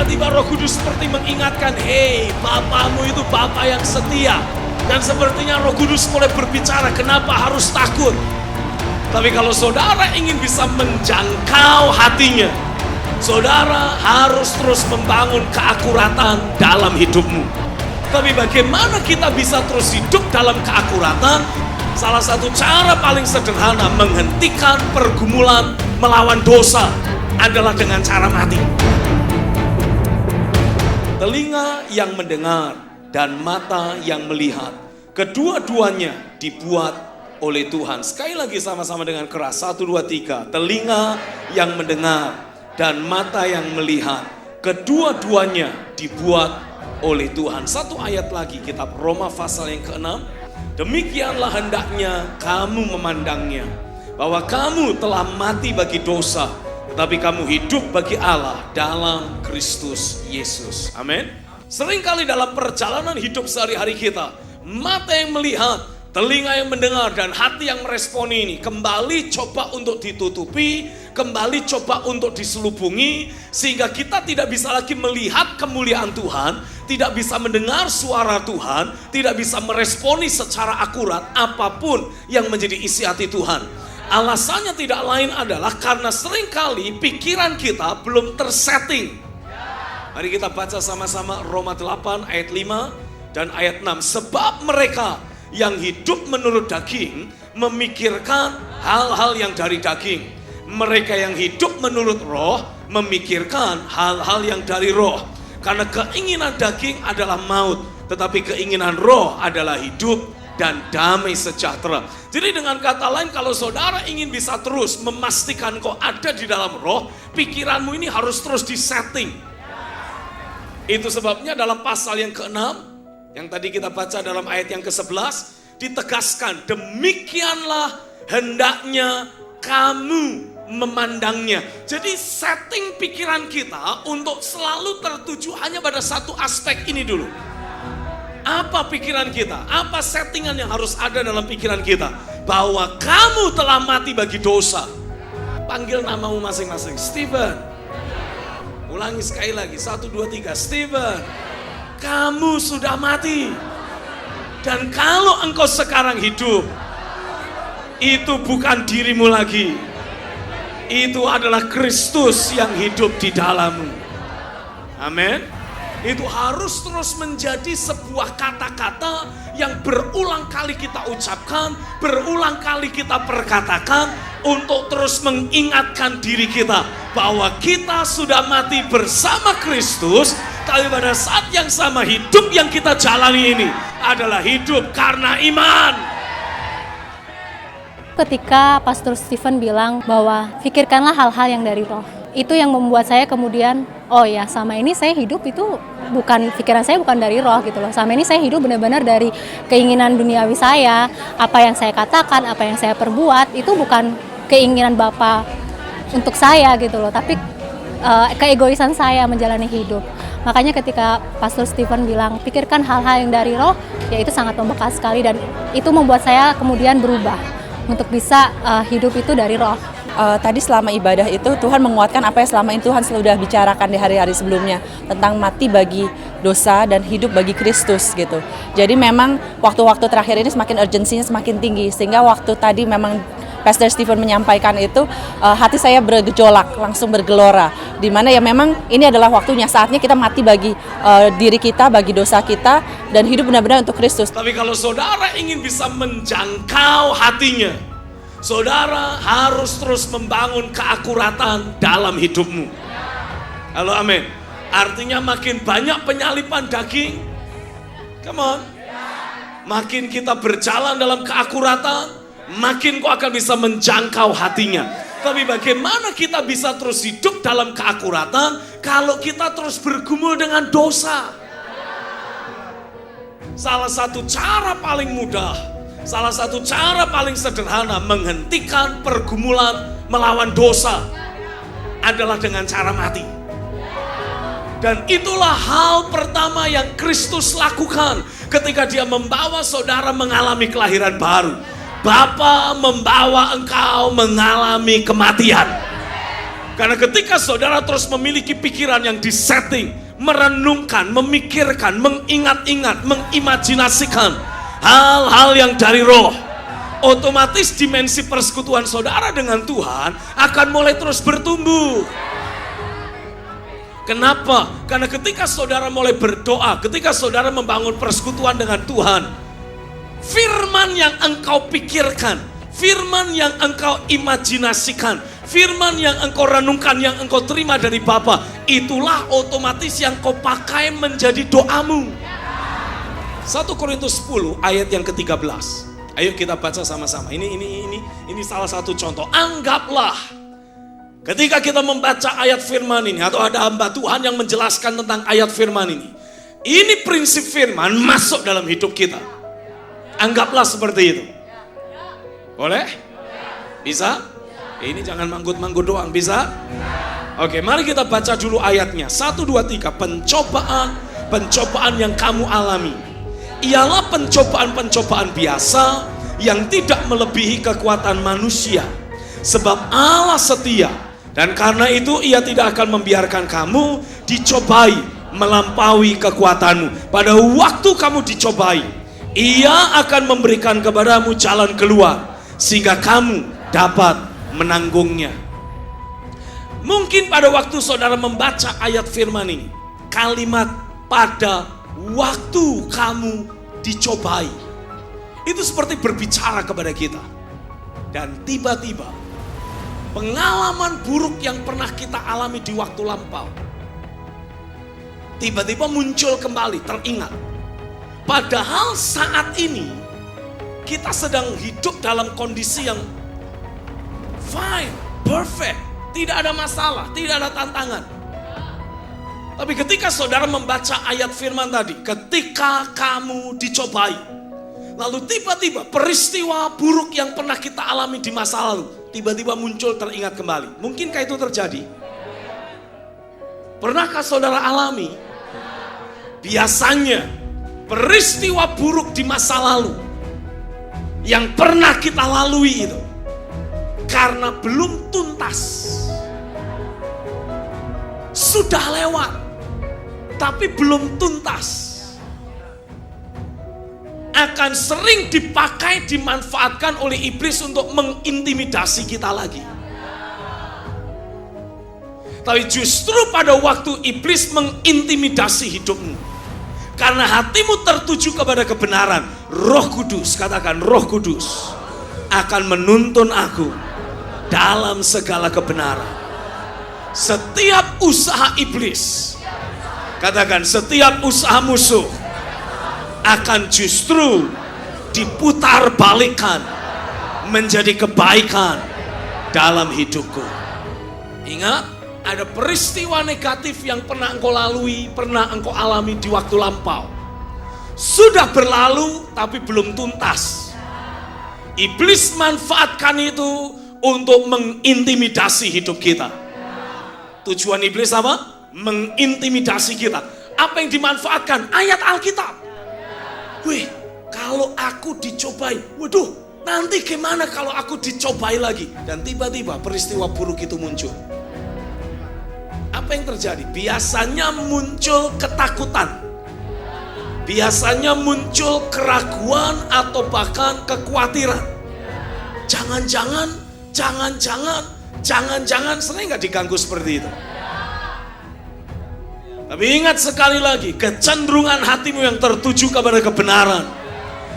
tiba-tiba Roh Kudus seperti mengingatkan, hei, Bapamu itu Bapa yang setia. Dan sepertinya Roh Kudus mulai berbicara, kenapa harus takut? Tapi kalau saudara ingin bisa menjangkau hatinya, saudara harus terus membangun keakuratan dalam hidupmu. Tapi bagaimana kita bisa terus hidup dalam keakuratan? Salah satu cara paling sederhana menghentikan pergumulan melawan dosa adalah dengan cara mati. Telinga yang mendengar dan mata yang melihat, kedua-duanya dibuat oleh Tuhan. Sekali lagi sama-sama dengan keras, 1, 2, 3. Telinga yang mendengar dan mata yang melihat, kedua-duanya dibuat oleh Tuhan. Satu ayat lagi, kitab Roma pasal yang ke-6. Demikianlah hendaknya kamu memandangnya, bahwa kamu telah mati bagi dosa, tetapi kamu hidup bagi Allah dalam Kristus Yesus. Amin. Seringkali dalam perjalanan hidup sehari-hari kita, mata yang melihat, telinga yang mendengar, dan hati yang meresponi ini kembali coba untuk ditutupi, kembali coba untuk diselubungi, sehingga kita tidak bisa lagi melihat kemuliaan Tuhan, tidak bisa mendengar suara Tuhan, tidak bisa meresponi secara akurat apapun yang menjadi isi hati Tuhan. Alasannya tidak lain adalah karena seringkali pikiran kita belum tersetting. Mari kita baca sama-sama Roma 8 ayat 5 dan ayat 6. Sebab mereka yang hidup menurut daging memikirkan hal-hal yang dari daging. Mereka yang hidup menurut roh memikirkan hal-hal yang dari roh. Karena keinginan daging adalah maut, tetapi keinginan roh adalah hidup dan damai sejahtera. Jadi dengan kata lain, kalau saudara ingin bisa terus memastikan kau ada di dalam roh, pikiranmu ini harus terus disetting. Itu sebabnya dalam pasal yang ke-6, yang tadi kita baca dalam ayat yang ke-11, ditegaskan, demikianlah hendaknya kamu memandangnya. Jadi setting pikiran kita untuk selalu tertuju hanya pada satu aspek ini dulu. Apa pikiran kita? Apa settingan yang harus ada dalam pikiran kita? Bahwa kamu telah mati bagi dosa. Panggil namamu masing-masing. Steven. Ulangi sekali lagi. 1, 2, 3. Steven. Kamu sudah mati. Dan kalau engkau sekarang hidup, itu bukan dirimu lagi. Itu adalah Kristus yang hidup di dalammu. Amin. Itu harus terus menjadi sebuah kata-kata yang berulang kali kita ucapkan, berulang kali kita perkatakan, untuk terus mengingatkan diri kita bahwa kita sudah mati bersama Kristus. Tapi pada saat yang sama, hidup yang kita jalani ini adalah hidup karena iman. Ketika Pastor Steven bilang bahwa pikirkanlah hal-hal yang dari roh, itu yang membuat saya kemudian, oh ya, sama ini saya hidup itu bukan, pikiran saya bukan dari roh gitu loh. Sama ini saya hidup benar-benar dari keinginan duniawi saya, apa yang saya katakan, apa yang saya perbuat, itu bukan keinginan Bapa untuk saya gitu loh, tapi keegoisan saya menjalani hidup. Makanya ketika Pastor Steven bilang, pikirkan hal-hal yang dari roh, ya itu sangat membekas sekali, dan itu membuat saya kemudian berubah untuk bisa hidup itu dari roh. Tadi selama ibadah itu Tuhan menguatkan apa yang selama ini Tuhan sudah bicarakan di hari-hari sebelumnya, tentang mati bagi dosa dan hidup bagi Kristus gitu. Jadi memang waktu-waktu terakhir ini semakin urgensinya semakin tinggi, sehingga waktu tadi memang Pastor Steven menyampaikan itu, hati saya bergejolak, langsung bergelora, di mana ya memang ini adalah waktunya, saatnya kita mati bagi diri kita, bagi dosa kita, dan hidup benar-benar untuk Kristus. Tapi kalau saudara ingin bisa menjangkau hatinya, saudara harus terus membangun keakuratan dalam hidupmu. Halo, amin. Artinya makin banyak penyalipan daging, come on, makin kita berjalan dalam keakuratan, makin kau akan bisa menjangkau hatinya. Tapi bagaimana kita bisa terus hidup dalam keakuratan kalau kita terus bergumul dengan dosa? Salah satu cara paling mudah, salah satu cara paling sederhana menghentikan pergumulan melawan dosa adalah dengan cara mati. Dan itulah hal pertama yang Kristus lakukan ketika dia membawa saudara mengalami kelahiran baru. Bapa membawa engkau mengalami kematian. Karena ketika saudara terus memiliki pikiran yang disetting, merenungkan, memikirkan, mengingat-ingat, mengimajinasikan hal-hal yang dari roh, otomatis dimensi persekutuan saudara dengan Tuhan akan mulai terus bertumbuh. Kenapa? Karena ketika saudara mulai berdoa, ketika saudara membangun persekutuan dengan Tuhan, firman yang engkau pikirkan, firman yang engkau imajinasikan, firman yang engkau renungkan, yang engkau terima dari Bapa, itulah otomatis yang kau pakai menjadi doamu. 1 Korintus 10 ayat yang ke-13. Ayo kita baca sama-sama. Ini salah satu contoh. Anggaplah ketika kita membaca ayat firman ini, atau ada hamba Tuhan yang menjelaskan tentang ayat firman ini prinsip firman masuk dalam hidup kita. Anggaplah seperti itu. Boleh? Bisa? Ini jangan manggut-manggut doang, bisa? Oke, mari kita baca dulu ayatnya. 1, 2, 3. Pencobaan yang kamu alami ialah pencobaan-pencobaan biasa yang tidak melebihi kekuatan manusia. Sebab Allah setia, dan karena itu Ia tidak akan membiarkan kamu dicobai melampaui kekuatanmu. Pada waktu kamu dicobai, Ia akan memberikan kepadamu jalan keluar sehingga kamu dapat menanggungnya. Mungkin pada waktu saudara membaca ayat firman ini, kalimat pada waktu kamu dicobai, itu seperti berbicara kepada kita. Dan tiba-tiba pengalaman buruk yang pernah kita alami di waktu lampau tiba-tiba muncul kembali, teringat. Padahal saat ini kita sedang hidup dalam kondisi yang fine, perfect, tidak ada masalah, tidak ada tantangan. Tapi ketika saudara membaca ayat firman tadi, ketika kamu dicobai, lalu tiba-tiba peristiwa buruk yang pernah kita alami di masa lalu tiba-tiba muncul, teringat kembali. Mungkinkah itu terjadi? Pernahkah saudara alami? Biasanya peristiwa buruk di masa lalu yang pernah kita lalui itu karena belum tuntas, sudah lewat tapi belum tuntas, akan sering dipakai, dimanfaatkan oleh iblis untuk mengintimidasi kita lagi. Tapi justru pada waktu iblis mengintimidasi hidupmu, karena hatimu tertuju kepada kebenaran, Roh Kudus, katakan Roh Kudus akan menuntun aku dalam segala kebenaran. Setiap usaha iblis, katakan setiap usaha musuh, akan justru diputar balikan menjadi kebaikan dalam hidupku. Ingat, ada peristiwa negatif yang pernah engkau lalui, pernah engkau alami di waktu lampau. Sudah berlalu tapi belum tuntas. Iblis manfaatkan itu untuk mengintimidasi hidup kita. Tujuan iblis apa? Mengintimidasi kita. Apa yang dimanfaatkan? Ayat Alkitab. Wih, kalau aku dicobai, waduh, nanti gimana kalau aku dicobai lagi? Dan tiba-tiba peristiwa buruk itu muncul. Apa yang terjadi? Biasanya muncul ketakutan. Biasanya muncul keraguan atau bahkan kekhawatiran. Jangan-jangan, sering gak diganggu seperti itu? Tapi ingat sekali lagi, kecenderungan hatimu yang tertuju kepada kebenaran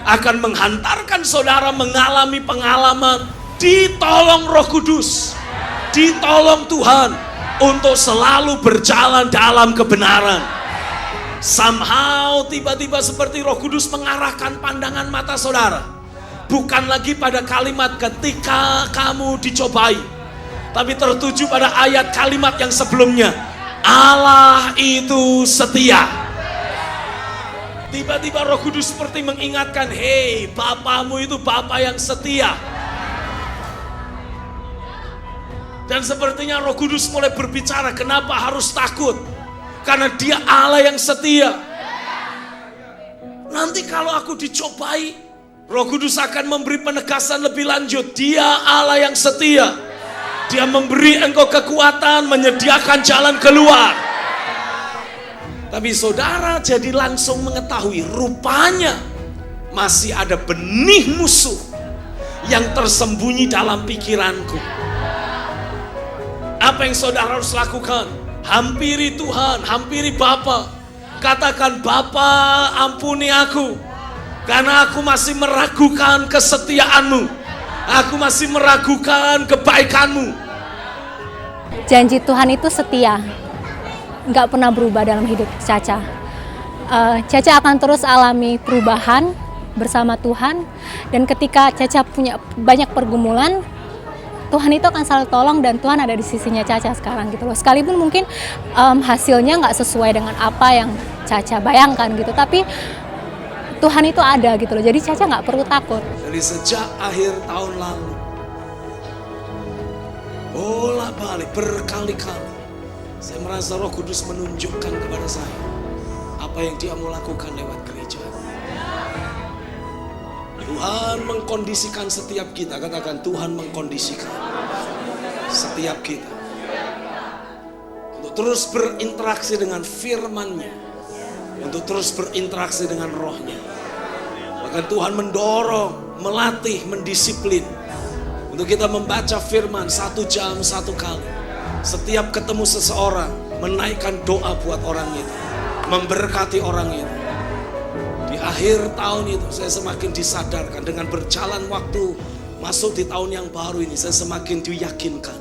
akan menghantarkan saudara mengalami pengalaman ditolong Roh Kudus, ditolong Tuhan untuk selalu berjalan dalam kebenaran. Somehow tiba-tiba seperti Roh Kudus mengarahkan pandangan mata saudara, bukan lagi pada kalimat ketika kamu dicobai, tapi tertuju pada ayat kalimat yang sebelumnya, Allah itu setia. Tiba-tiba Roh Kudus seperti mengingatkan, hei, Bapamu itu Bapa yang setia. Dan sepertinya Roh Kudus mulai berbicara, kenapa harus takut? Karena Dia Allah yang setia. Nanti kalau aku dicobai, Roh Kudus akan memberi penegasan lebih lanjut, Dia Allah yang setia. Dia memberi engkau kekuatan, menyediakan jalan keluar. Tapi saudara jadi langsung mengetahui, rupanya masih ada benih musuh yang tersembunyi dalam pikiranku. Apa yang saudara harus lakukan? Hampiri Tuhan, hampiri Bapa. Katakan, Bapa, ampuni aku, karena aku masih meragukan kesetiaan-Mu. Aku masih meragukan kebaikan-Mu. Janji Tuhan itu setia, nggak pernah berubah dalam hidup Caca. Caca akan terus alami perubahan bersama Tuhan, dan ketika Caca punya banyak pergumulan, Tuhan itu akan selalu tolong, dan Tuhan ada di sisinya Caca sekarang gitu loh. Sekalipun mungkin hasilnya nggak sesuai dengan apa yang Caca bayangkan gitu, tapi Tuhan itu ada gitu loh. Jadi Caca nggak perlu takut. Jadi sejak akhir tahun lalu, bolak-balik berkali-kali, saya merasa Roh Kudus menunjukkan kepada saya apa yang Dia mau lakukan lewat gereja. Tuhan mengkondisikan setiap kita. Katakan, Tuhan mengkondisikan setiap kita untuk terus berinteraksi dengan firman-Nya, untuk terus berinteraksi dengan Roh-Nya. Bahkan Tuhan mendorong, melatih, mendisiplin untuk kita membaca firman 1 jam 1 kali. Setiap ketemu seseorang, menaikkan doa buat orang itu, memberkati orang itu. Di akhir tahun itu saya semakin disadarkan, dengan berjalan waktu masuk di tahun yang baru ini, saya semakin diyakinkan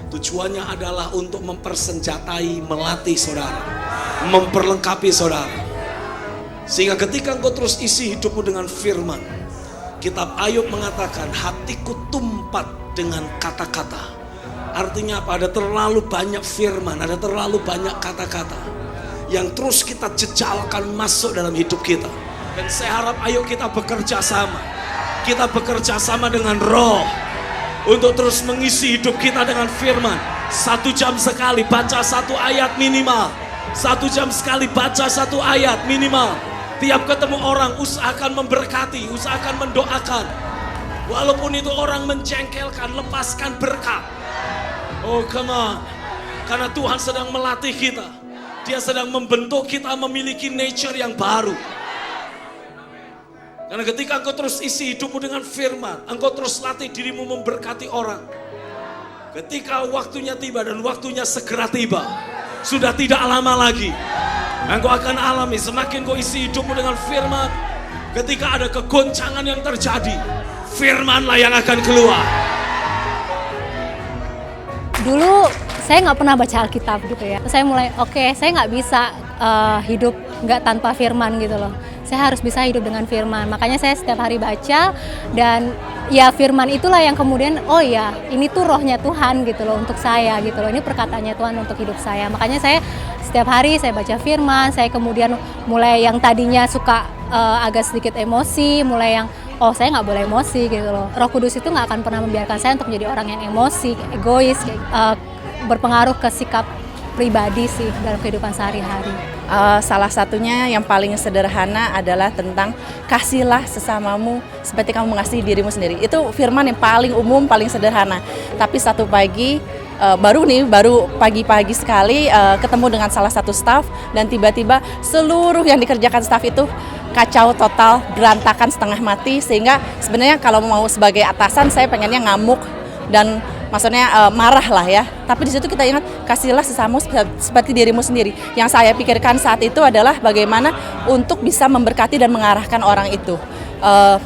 tujuannya adalah untuk mempersenjatai, melatih saudara, memperlengkapi saudara, sehingga ketika engkau terus isi hidupmu dengan firman. Kitab Ayub mengatakan, hatiku tumpat dengan kata-kata. Artinya apa? Ada terlalu banyak firman, ada terlalu banyak kata-kata yang terus kita jejalkan masuk dalam hidup kita. Dan saya harap ayo kita bekerja sama. Kita bekerja sama dengan Roh untuk terus mengisi hidup kita dengan firman. 1 jam sekali baca 1 ayat minimal. 1 jam sekali baca 1 ayat minimal. Tiap ketemu orang usahakan memberkati, usahakan mendoakan. Walaupun itu orang menjengkelkan, lepaskan berkat. Oh come on. Karena Tuhan sedang melatih kita. Dia sedang membentuk kita memiliki nature yang baru. Karena ketika engkau terus isi hidupmu dengan firman, engkau terus latih dirimu memberkati orang. Ketika waktunya tiba, dan waktunya segera tiba, sudah tidak lama lagi, engkau akan alami, semakin kau isi hidupmu dengan firman, ketika ada kegoncangan yang terjadi, firmanlah yang akan keluar. Dulu saya nggak pernah baca Alkitab gitu ya. Saya mulai, saya nggak bisa hidup nggak tanpa firman gitu loh. Saya harus bisa hidup dengan firman. Makanya saya setiap hari baca, dan ya firman itulah yang kemudian, oh ya ini tuh rohnya Tuhan gitu loh untuk saya gitu loh. Ini perkataannya Tuhan untuk hidup saya. Makanya saya setiap hari saya baca firman. Saya kemudian mulai yang tadinya suka agak sedikit emosi, mulai yang saya nggak boleh emosi gitu loh. Roh Kudus itu nggak akan pernah membiarkan saya untuk menjadi orang yang emosi, egois, berpengaruh ke sikap pribadi sih dalam kehidupan sehari-hari. Salah satunya yang paling sederhana adalah tentang kasihlah sesamamu seperti kamu mengasihi dirimu sendiri. Itu firman yang paling umum, paling sederhana. Tapi satu pagi, baru pagi-pagi sekali ketemu dengan salah satu staf, dan tiba-tiba seluruh yang dikerjakan staf itu kacau total, berantakan, setengah mati. Sehingga sebenarnya kalau mau sebagai atasan saya pengennya ngamuk dan maksudnya marah lah ya. Tapi di situ kita ingat, kasihlah sesamamu seperti dirimu sendiri. Yang saya pikirkan saat itu adalah bagaimana untuk bisa memberkati dan mengarahkan orang itu.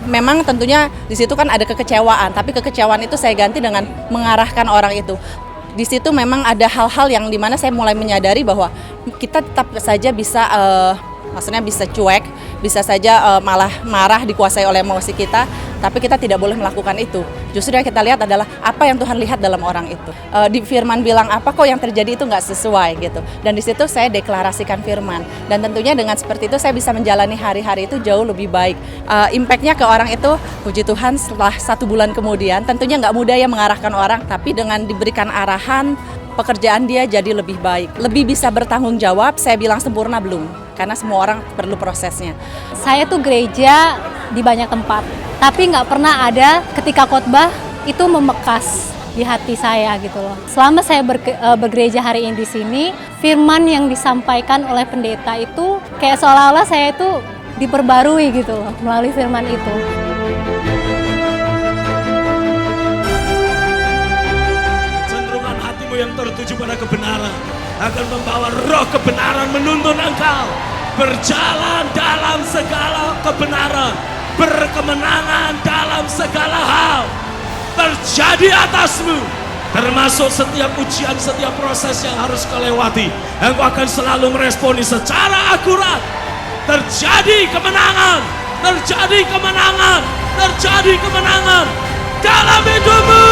Memang tentunya di situ kan ada kekecewaan, tapi kekecewaan itu saya ganti dengan mengarahkan orang itu. Di situ memang ada hal-hal yang dimana saya mulai menyadari bahwa kita tetap saja bisa maksudnya bisa cuek, bisa saja malah marah, dikuasai oleh emosi kita, tapi kita tidak boleh melakukan itu. Justru yang kita lihat adalah apa yang Tuhan lihat dalam orang itu. Di firman bilang apa kok yang terjadi itu nggak sesuai gitu. Dan di situ saya deklarasikan firman. Dan tentunya dengan seperti itu saya bisa menjalani hari-hari itu jauh lebih baik. Impact-nya ke orang itu, puji Tuhan, setelah 1 bulan kemudian, tentunya nggak mudah ya mengarahkan orang, tapi dengan diberikan arahan, pekerjaan dia jadi lebih baik. Lebih bisa bertanggung jawab, saya bilang sempurna belum. Karena semua orang perlu prosesnya. Saya tuh gereja di banyak tempat, tapi nggak pernah ada ketika khotbah itu membekas di hati saya gitu loh. Selama saya bergereja hari ini di sini, firman yang disampaikan oleh pendeta itu kayak seolah-olah saya itu diperbarui gitu loh melalui firman itu. Cenderungan hatimu yang tertuju pada kebenaran akan membawa roh kebenaran menuntun engkau berjalan dalam segala kebenaran, berkemenangan dalam segala hal terjadi atasmu, termasuk setiap ujian, setiap proses yang harus kau lewati. Engkau akan selalu meresponi secara akurat. Terjadi kemenangan, terjadi kemenangan, terjadi kemenangan dalam hidupmu.